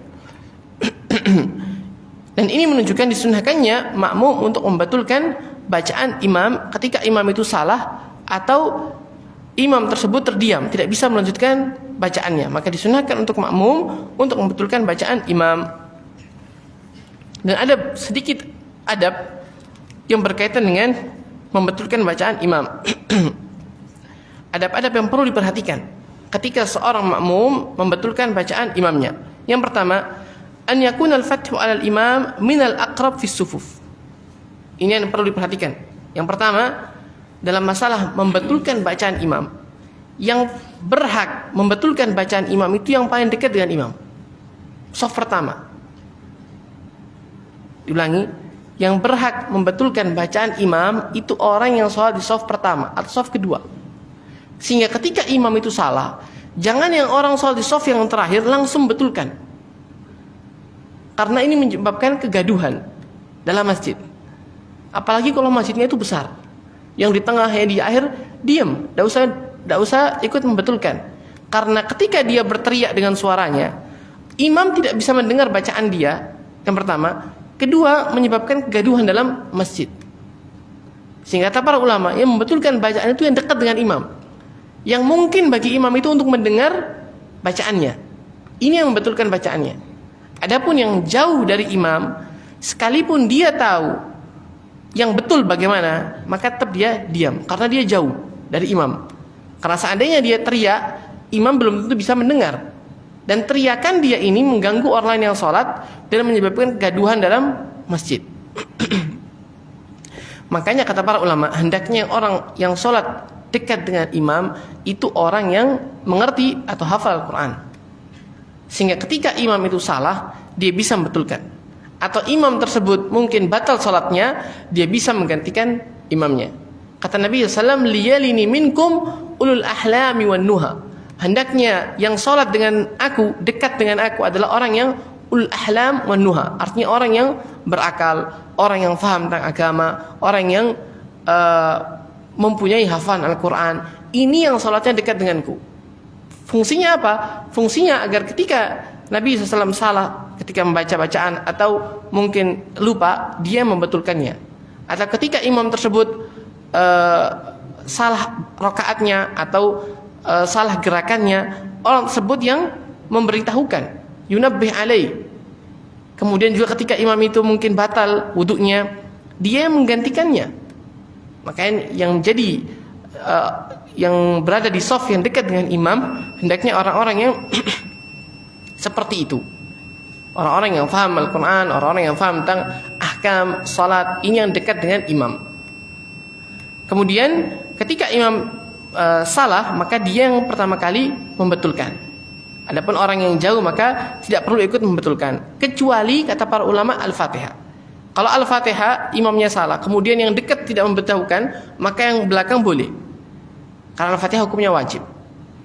Dan ini menunjukkan disunahkannya makmum untuk membetulkan bacaan imam ketika imam itu salah atau imam tersebut terdiam, tidak bisa melanjutkan bacaannya. Maka disunahkan untuk makmum untuk membetulkan bacaan imam. Dan ada sedikit adab yang berkaitan dengan membetulkan bacaan imam. Adab-adab yang perlu diperhatikan ketika seorang makmum membetulkan bacaan imamnya. Yang pertama, an yakuna al-fathu 'ala al-imam min al-aqrab fi sufuf. Ini yang perlu diperhatikan. Yang pertama, dalam masalah membetulkan bacaan imam, yang berhak membetulkan bacaan imam itu yang paling dekat dengan imam, shaf pertama. Diulangi, yang berhak membetulkan bacaan imam itu orang yang sholat di shaf pertama atau shaf kedua. Sehingga ketika imam itu salah, jangan yang orang sholat di shaf yang terakhir langsung betulkan, karena ini menyebabkan kegaduhan dalam masjid. Apalagi kalau masjidnya itu besar, yang di tengah yang di akhir diam, tidak usah ikut membetulkan. Karena ketika dia berteriak dengan suaranya, imam tidak bisa mendengar bacaan dia. Yang pertama, kedua menyebabkan kegaduhan dalam masjid. Sehingga kata para ulama, yang membetulkan bacaan itu yang dekat dengan imam, yang mungkin bagi imam itu untuk mendengar bacaannya. Ini yang membetulkan bacaannya. Adapun yang jauh dari imam, sekalipun dia tahu yang betul bagaimana, maka tetap dia diam, karena dia jauh dari imam. Karena seandainya dia teriak, imam belum tentu bisa mendengar. Dan teriakan dia ini mengganggu orang lain yang sholat dan menyebabkan kegaduhan dalam masjid. Makanya kata para ulama, hendaknya orang yang sholat dekat dengan imam itu orang yang mengerti atau hafal Al-Quran. Sehingga ketika imam itu salah, dia bisa membetulkan. Atau imam tersebut mungkin batal salatnya, dia bisa menggantikan imamnya. Kata Nabi SAW, liyalini minkum ulul ahlami wan nuha. Hendaknya yang salat dengan aku, dekat dengan aku adalah orang yang ulul ahlam wan nuha. Artinya orang yang berakal, orang yang faham tentang agama, orang yang mempunyai hafalan Al-Quran. Ini yang salatnya dekat denganku. Fungsinya apa? Fungsinya agar ketika Nabi SAW salah ketika membaca bacaan atau mungkin lupa, dia membetulkannya. Atau ketika imam tersebut salah rakaatnya atau salah gerakannya, orang tersebut yang memberitahukan, yunabbih alaih. Kemudian juga ketika imam itu mungkin batal wudunya, dia yang menggantikannya. Makanya yang jadi yang berada di shaf yang dekat dengan imam, hendaknya orang-orang yang seperti itu. Orang-orang yang faham Al-Quran, orang-orang yang faham tentang ahkam salat, ini yang dekat dengan imam. Kemudian ketika imam salah, maka dia yang pertama kali membetulkan. Adapun orang yang jauh maka tidak perlu ikut membetulkan, kecuali kata para ulama Al-Fatihah. Kalau Al-Fatihah imamnya salah, kemudian yang dekat tidak membetulkan, maka yang belakang boleh. Karena Al-Fatihah hukumnya wajib.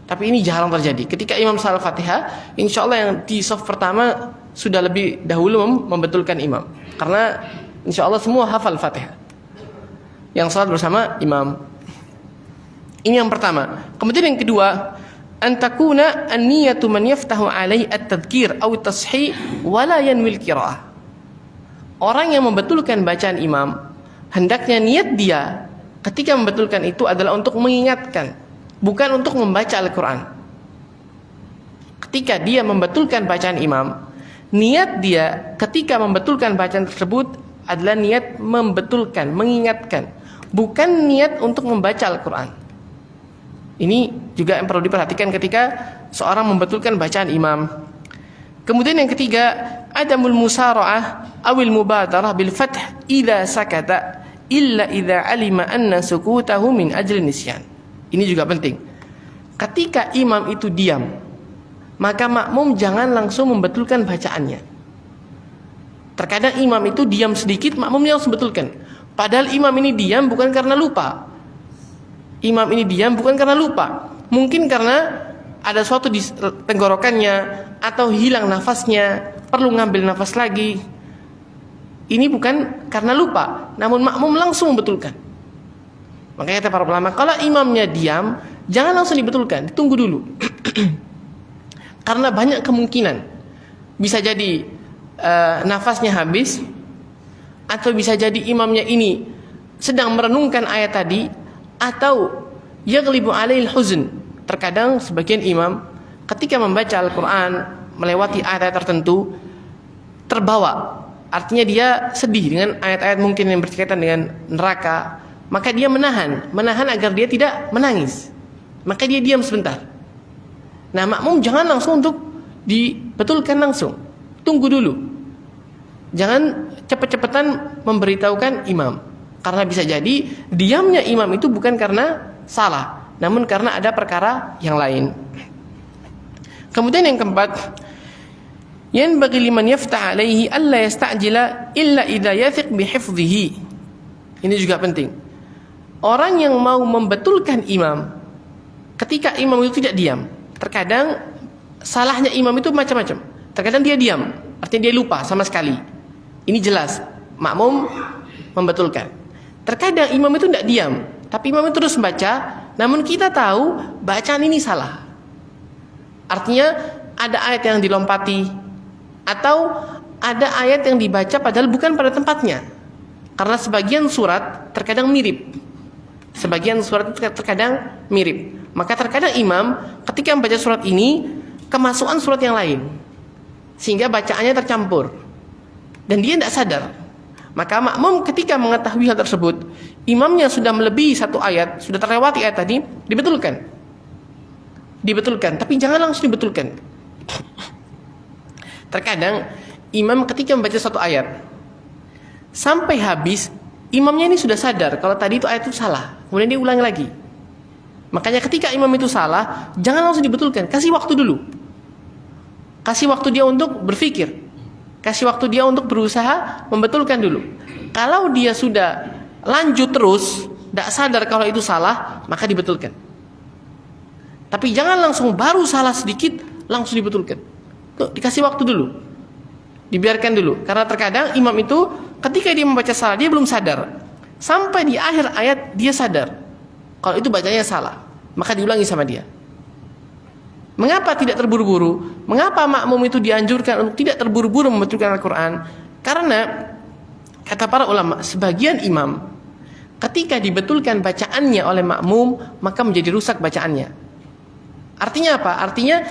Tapi ini jarang terjadi. Ketika imam salah Al-Fatihah, insya Allah yang di shaf pertama sudah lebih dahulu membetulkan imam. Karena insya Allah semua hafal Al-Fatihah yang salat bersama imam. Ini yang pertama. Kemudian yang kedua, antakuna an-niyatu man yaftahu alaihi at-tadhkir aw at-tashih wa la yanwil qiraah. Orang yang membetulkan bacaan imam, hendaknya niat dia ketika membetulkan itu adalah untuk mengingatkan, bukan untuk membaca Al-Quran. Ketika dia membetulkan bacaan imam, niat dia ketika membetulkan bacaan tersebut adalah niat membetulkan, mengingatkan, bukan niat untuk membaca Al-Quran. Ini juga yang perlu diperhatikan ketika seorang membetulkan bacaan imam. Kemudian yang ketiga, adamul musara'ah awil mubadarah bil fath idza sakata illa idza alima anna sukutahu min ajli nisyan. Ini juga penting. Ketika imam itu diam, maka makmum jangan langsung membetulkan bacaannya. Terkadang imam itu diam sedikit, makmumnya harus betulkan. Padahal imam ini diam bukan karena lupa. Imam ini diam bukan karena lupa. Mungkin karena ada sesuatu di tenggorokannya atau hilang nafasnya, perlu ngambil nafas lagi. Ini bukan karena lupa, namun makmum langsung membetulkan. Makanya kata para ulama, kalau imamnya diam, jangan langsung dibetulkan, ditunggu dulu. Karena banyak kemungkinan. Bisa jadi nafasnya habis, atau bisa jadi imamnya ini sedang merenungkan ayat tadi, atau yaghlibu alaihil huzn. Terkadang sebagian imam ketika membaca Al-Quran melewati ayat-ayat tertentu terbawa. Artinya dia sedih dengan ayat-ayat mungkin yang berkaitan dengan neraka, maka dia menahan agar dia tidak menangis. Maka dia diam sebentar. Nah, makmum jangan langsung untuk dibetulkan langsung. Tunggu dulu. Jangan cepat-cepatan memberitahukan imam. Karena bisa jadi diamnya imam itu bukan karena salah, namun karena ada perkara yang lain. Kemudian yang keempat, yanbaghi liman yaftah alaihi alla yasta'jila illa idza yathiq bihifdhihi. Ini juga penting. Orang yang mau membetulkan imam ketika imam itu tidak diam. Terkadang salahnya imam itu macam-macam. Terkadang dia diam, artinya dia lupa sama sekali. Ini jelas makmum membetulkan. Terkadang imam itu tidak diam, tapi imam itu terus membaca, namun kita tahu bacaan ini salah. Artinya ada ayat yang dilompati, atau ada ayat yang dibaca padahal bukan pada tempatnya. Karena sebagian surat terkadang mirip. Sebagian surat itu terkadang mirip. Maka terkadang imam ketika membaca surat ini kemasukan surat yang lain, sehingga bacaannya tercampur dan dia tidak sadar. Maka makmum ketika mengetahui hal tersebut, imamnya sudah melebihi satu ayat, sudah terlewati ayat tadi, dibetulkan, tapi jangan langsung dibetulkan. Terkadang imam ketika membaca satu ayat sampai habis, imamnya ini sudah sadar kalau tadi itu ayat itu salah, kemudian dia ulangi lagi. Makanya ketika imam itu salah, jangan langsung dibetulkan, kasih waktu dulu. Kasih waktu dia untuk berpikir. Kasih waktu dia untuk berusaha membetulkan dulu. Kalau dia sudah lanjut terus, tidak sadar kalau itu salah, maka dibetulkan. Tapi jangan langsung baru salah sedikit langsung dibetulkan. Tuh, dikasih waktu dulu, dibiarkan dulu. Karena terkadang imam itu ketika dia membaca salah, dia belum sadar. Sampai di akhir ayat dia sadar kalau itu bacanya salah, maka diulangi sama dia. Mengapa tidak terburu-buru? Mengapa makmum itu dianjurkan untuk tidak terburu-buru membetulkan Al-Quran? Karena kata para ulama, sebagian imam ketika dibetulkan bacaannya oleh makmum, maka menjadi rusak bacaannya. Artinya apa? Artinya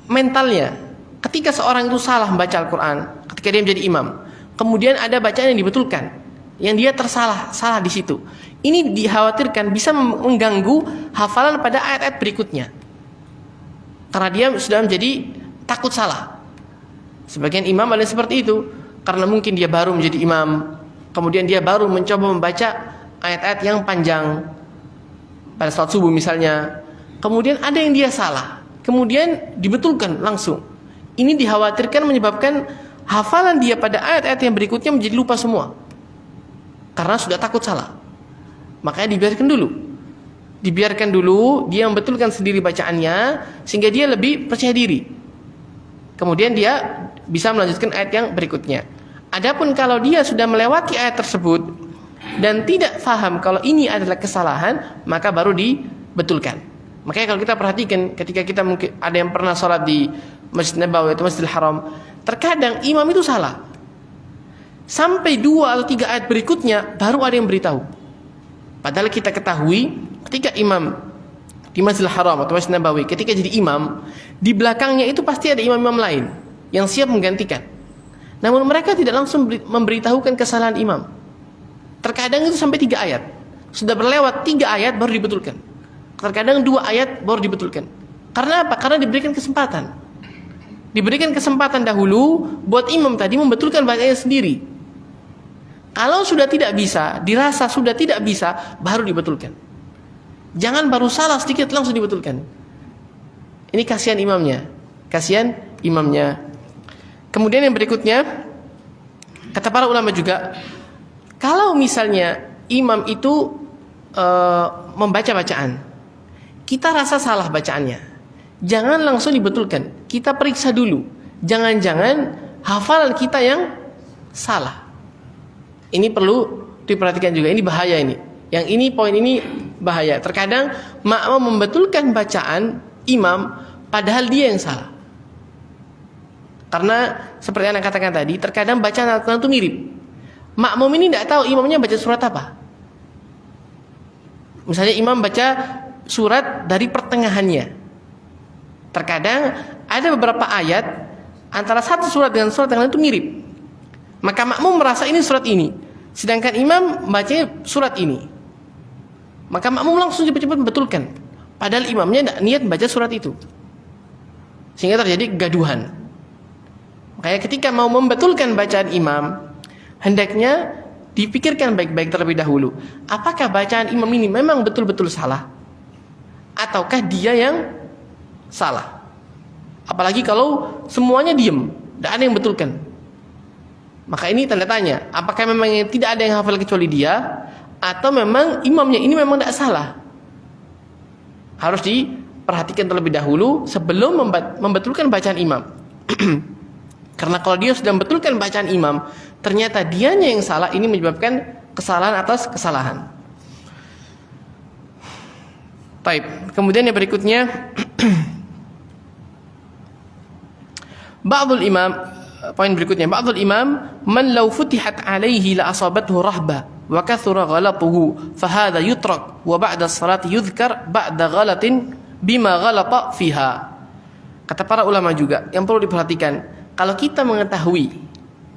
mentalnya. Ketika seorang itu salah membaca Al-Quran, ketika dia menjadi imam, kemudian ada bacaan yang dibetulkan, yang dia salah di situ. Ini dikhawatirkan bisa mengganggu hafalan pada ayat-ayat berikutnya. Karena dia sudah menjadi takut salah. Sebagian imam ada seperti itu. Karena mungkin dia baru menjadi imam, kemudian dia baru mencoba membaca ayat-ayat yang panjang pada salat subuh misalnya. Kemudian ada yang dia salah, kemudian dibetulkan langsung. Ini dikhawatirkan menyebabkan hafalan dia pada ayat-ayat yang berikutnya menjadi lupa semua. Karena sudah takut salah. Makanya dibiarkan dulu dia membetulkan sendiri bacaannya sehingga dia lebih percaya diri. Kemudian dia bisa melanjutkan ayat yang berikutnya. Adapun kalau dia sudah melewati ayat tersebut dan tidak faham kalau ini adalah kesalahan, maka baru dibetulkan. Makanya kalau kita perhatikan ketika kita mungkin ada yang pernah sholat di Masjid Nabawi atau Masjidil Haram, terkadang imam itu salah. Sampai 2 atau 3 ayat berikutnya baru ada yang beritahu. Padahal kita ketahui ketika imam di Masjidil Haram atau Masjid Nabawi, ketika jadi imam, di belakangnya itu pasti ada imam-imam lain yang siap menggantikan. Namun mereka tidak langsung memberitahukan kesalahan imam. Terkadang itu sampai 3 ayat. Sudah berlewat 3 ayat baru dibetulkan. Terkadang 2 ayat baru dibetulkan. Karena apa? Karena diberikan kesempatan. Diberikan kesempatan dahulu buat imam tadi membetulkan bacanya sendiri. Kalau sudah tidak bisa, dirasa sudah tidak bisa, baru dibetulkan. Jangan baru salah sedikit langsung dibetulkan. Ini kasihan imamnya. Kasihan imamnya. Kemudian yang berikutnya, kata para ulama juga, kalau misalnya imam itu membaca bacaan, kita rasa salah bacaannya, jangan langsung dibetulkan. Kita periksa dulu. Jangan-jangan hafalan kita yang salah. Ini perlu diperhatikan juga. Ini bahaya ini. Yang ini poin ini bahaya. Terkadang makmum membetulkan bacaan imam padahal dia yang salah. Karena seperti yang katakan tadi, terkadang bacaan Al-Quran itu mirip. Makmum ini tidak tahu imamnya baca surat apa. Misalnya imam baca surat dari pertengahannya. Terkadang ada beberapa ayat antara satu surat dengan surat yang lain itu mirip. Maka makmum merasa ini surat ini, sedangkan imam bacanya surat ini. Maka makmum langsung cepat-cepat membetulkan, padahal imamnya tidak niat baca surat itu, sehingga terjadi kegaduhan. Makanya ketika mau membetulkan bacaan imam, hendaknya dipikirkan baik-baik terlebih dahulu. Apakah bacaan imam ini memang betul-betul salah, ataukah dia yang salah? Apalagi kalau semuanya diem, tidak ada yang betulkan. Maka ini tanda tanya, apakah memang tidak ada yang hafal kecuali dia, atau memang imamnya ini memang tidak salah? Harus diperhatikan terlebih dahulu sebelum membetulkan bacaan imam. Karena kalau dia sudah membetulkan bacaan imam, ternyata dianya yang salah, ini menyebabkan kesalahan atas kesalahan. Baik, kemudian yang berikutnya, ba'dul imam, poin berikutnya, ba'dul imam man law futihat alaihi la asabathu rahba wa kathura ghalatuhu fa hadha yutrak wa ba'da as-salati yudhkar ba'da ghalatin bima ghalata fiha. Kata para ulama juga yang perlu diperhatikan, kalau kita mengetahui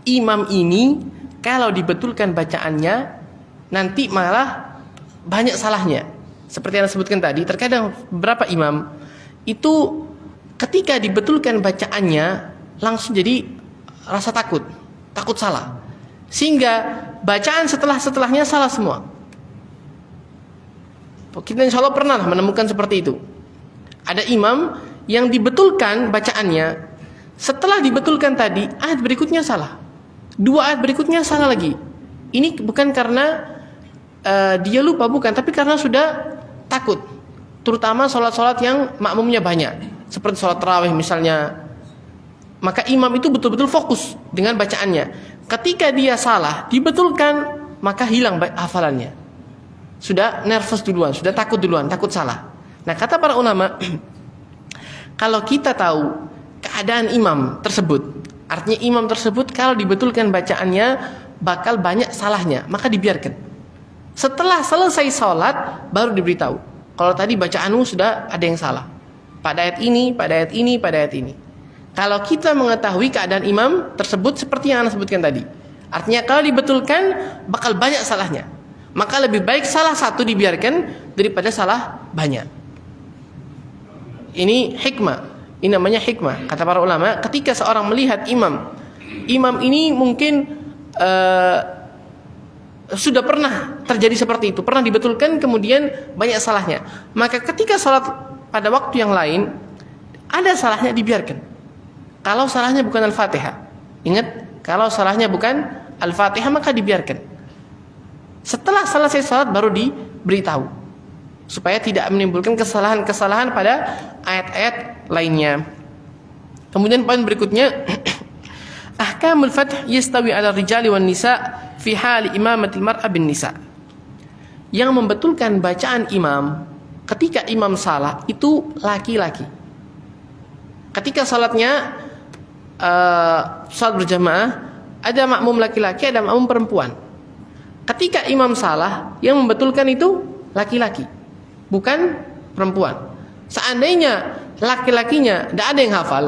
imam ini kalau dibetulkan bacaannya nanti malah banyak salahnya. Seperti yang disebutkan tadi, terkadang beberapa imam itu ketika dibetulkan bacaannya langsung jadi rasa takut salah, sehingga bacaan setelahnya salah semua. Kita insya Allah pernah menemukan seperti itu. Ada imam yang dibetulkan bacaannya, Setelah dibetulkan tadi, ayat berikutnya salah. 2 ayat berikutnya salah lagi. Ini bukan karena dia lupa, bukan, tapi karena sudah takut. Terutama sholat-sholat yang makmumnya banyak, seperti sholat tarawih misalnya. Maka imam itu betul-betul fokus dengan bacaannya. Ketika dia salah, dibetulkan, maka hilang hafalannya. Sudah nervous duluan, sudah takut duluan, takut salah. Nah, kata para ulama, kalau kita tahu keadaan imam tersebut, artinya imam tersebut kalau dibetulkan bacaannya bakal banyak salahnya, maka dibiarkan. Setelah selesai sholat baru diberitahu, kalau tadi bacaanmu sudah ada yang salah, pada ayat ini, pada ayat ini, pada ayat ini. Kalau kita mengetahui keadaan imam tersebut seperti yang Anda sebutkan tadi, artinya kalau dibetulkan bakal banyak salahnya, maka lebih baik salah satu dibiarkan daripada salah banyak. Ini hikmah, ini namanya hikmah. Kata para ulama, ketika seorang melihat imam ini mungkin sudah pernah terjadi seperti itu, pernah dibetulkan kemudian banyak salahnya, maka ketika sholat pada waktu yang lain ada salahnya, dibiarkan. Kalau salahnya bukan Al-Fatihah, ingat, kalau salahnya bukan Al-Fatihah maka dibiarkan. Setelah selesai salat baru diberitahu, supaya tidak menimbulkan kesalahan-kesalahan pada ayat-ayat lainnya. Kemudian poin berikutnya, ahkamul fath yastawi ala rijali wan nisa fi hali imamatil mar'a bin nisa. Yang membetulkan bacaan imam ketika imam salah itu laki-laki. Ketika salatnya salat berjamaah, ada makmum laki-laki, ada makmum perempuan. Ketika imam salah, yang membetulkan itu laki-laki, bukan perempuan. Seandainya laki-lakinya tidak ada yang hafal,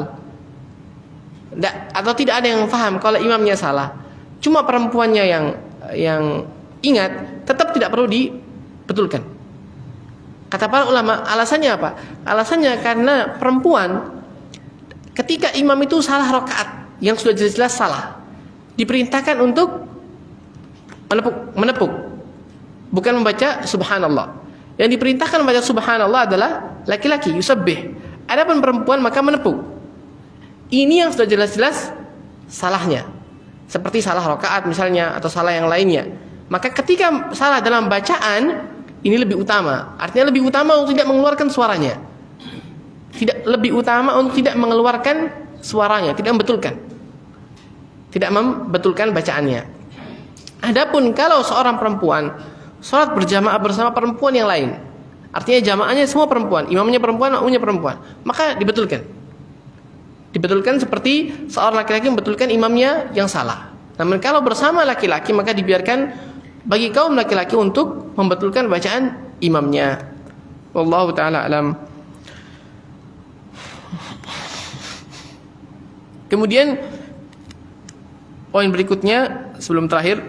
atau tidak ada yang paham kalau imamnya salah, cuma perempuannya yang ingat, tetap tidak perlu dibetulkan. Kata para ulama, alasannya apa? Alasannya karena perempuan ketika imam itu salah rakaat yang sudah jelas-jelas salah, diperintahkan untuk menepuk, bukan membaca subhanallah. Yang diperintahkan membaca subhanallah adalah laki-laki, yusabbih. Adapun perempuan maka menepuk. Ini yang sudah jelas-jelas salahnya, seperti salah rakaat misalnya, atau salah yang lainnya. Maka ketika salah dalam bacaan, ini lebih utama. Artinya lebih utama untuk tidak mengeluarkan suaranya, lebih utama untuk tidak mengeluarkan suaranya, tidak membetulkan bacaannya. Adapun kalau seorang perempuan sholat berjamaah bersama perempuan yang lain, artinya jamaahnya semua perempuan, imamnya perempuan, makmumnya perempuan, maka dibetulkan seperti seorang laki-laki membetulkan imamnya yang salah. Namun kalau bersama laki-laki, maka dibiarkan bagi kaum laki-laki untuk membetulkan bacaan imamnya. Wallahu ta'ala alam. Kemudian poin berikutnya sebelum terakhir,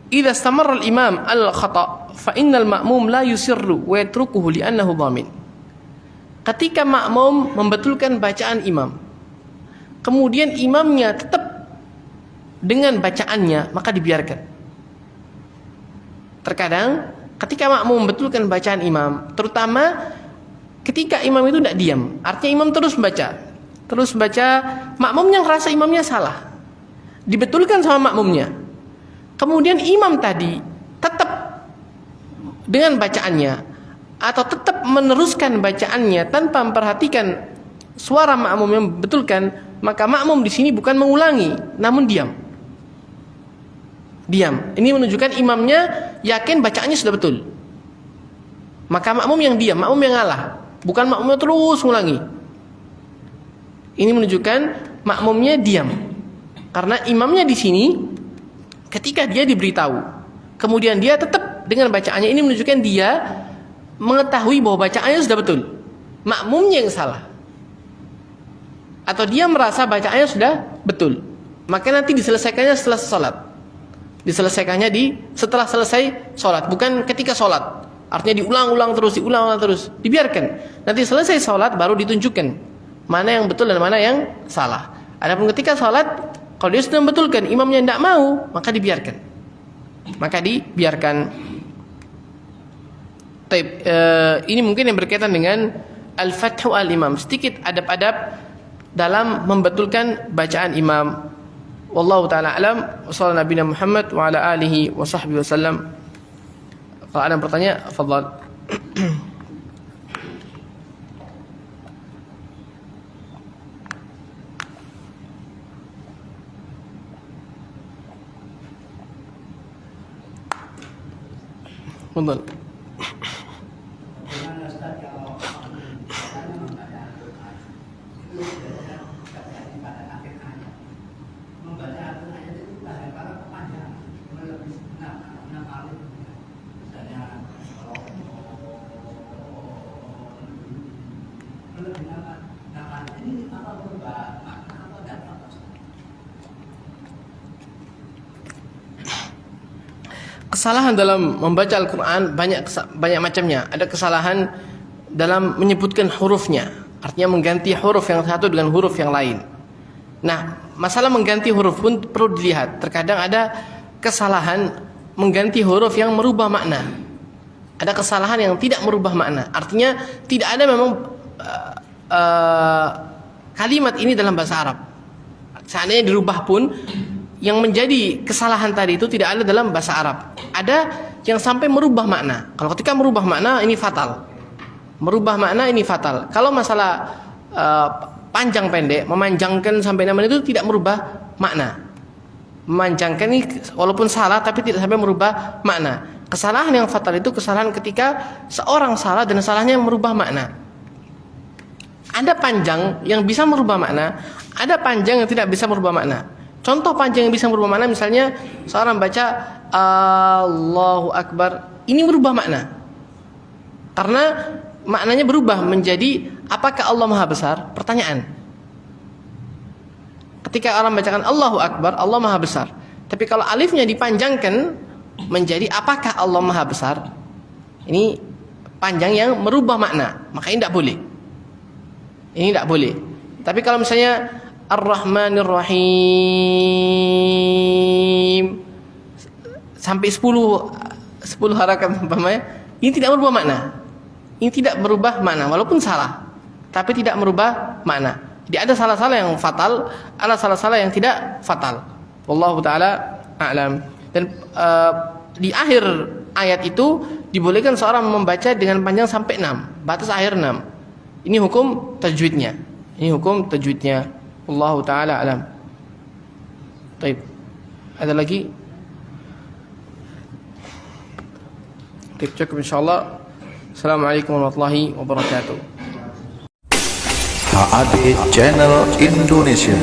idza istamarra al-imam al-khata' fa innal ma'mum la yusirru wa yatrukuhu li'annahu dhamin. Ketika makmum membetulkan bacaan imam, kemudian imamnya tetap dengan bacaannya, maka dibiarkan. Terkadang ketika makmum membetulkan bacaan imam, terutama ketika imam itu tidak diam, artinya imam terus baca, makmumnya ngerasa imamnya salah, dibetulkan sama makmumnya. Kemudian imam tadi tetap dengan bacaannya, atau tetap meneruskan bacaannya tanpa memperhatikan suara makmum yang betulkan, maka makmum di sini bukan mengulangi, namun diam. Ini menunjukkan imamnya yakin bacaannya sudah betul. Maka makmum yang diam, makmum yang ngalah, bukan makmumnya terus mengulangi. Ini menunjukkan makmumnya diam, karena imamnya di sini ketika dia diberitahu, kemudian dia tetap dengan bacaannya, ini menunjukkan dia mengetahui bahwa bacaannya sudah betul, makmumnya yang salah, atau dia merasa bacaannya sudah betul, maka nanti diselesaikannya setelah sholat, setelah selesai sholat, bukan ketika sholat. Artinya diulang-ulang terus, dibiarkan. Nanti selesai sholat baru ditunjukkan mana yang betul dan mana yang salah. Adapun ketika sholat, kalau dia sudah membetulkan, imamnya tidak mau, maka dibiarkan. Ini mungkin yang berkaitan dengan al-fathu al-imam. Sedikit adab-adab dalam membetulkan bacaan imam. Wallahu taala alam. Wassallallahu nabiyana Muhammad wa ala alihi wa sahbihi wasallam. Kalau ada yang bertanya, fadhal. Fadhal. Kesalahan dalam membaca Al-Quran banyak macamnya. Ada kesalahan dalam menyebutkan hurufnya, artinya mengganti huruf yang satu dengan huruf yang lain. Nah, masalah mengganti huruf pun perlu dilihat. Terkadang ada kesalahan mengganti huruf yang merubah makna. Ada kesalahan yang tidak merubah makna. Artinya tidak ada memang kalimat ini dalam bahasa Arab. Seandainya dirubah pun, yang menjadi kesalahan tadi itu tidak ada dalam bahasa Arab. Ada yang sampai merubah makna. Kalau ketika merubah makna, ini fatal. Merubah makna ini fatal. Kalau masalah panjang pendek, memanjangkan sampai namanya itu tidak merubah makna. Memanjangkan ini walaupun salah tapi tidak sampai merubah makna. Kesalahan yang fatal itu kesalahan ketika seorang salah dan salahnya merubah makna. Ada panjang yang bisa merubah makna, ada panjang yang tidak bisa merubah makna. Contoh panjang yang bisa merubah makna, misalnya seorang baca Allahu Akbar, ini merubah makna. Karena maknanya berubah menjadi apakah Allah Maha Besar? Pertanyaan. Ketika orang bacakan Allahu Akbar, Allah Maha Besar. Tapi kalau alifnya dipanjangkan menjadi apakah Allah Maha Besar? Ini panjang yang merubah makna, maka ini tidak boleh. Ini tidak boleh. Tapi kalau misalnya Ar-Rahmanir Rahim sampai 10 harakat umpamanya, ini tidak merubah makna. Ini tidak merubah makna walaupun salah, tapi tidak merubah makna. Jadi ada salah-salah yang fatal, ada salah-salah yang tidak fatal. Wallahu taala a'lam. Dan di akhir ayat itu dibolehkan seorang membaca dengan panjang sampai 6, batas akhir 6. Ini hukum tajwidnya. Ini hukum tajwidnya. Wallahu taala alam. Baik. Ada lagi? Baik, cukup insyaallah. Assalamualaikum warahmatullahi wabarakatuh. HAD Channel Indonesia.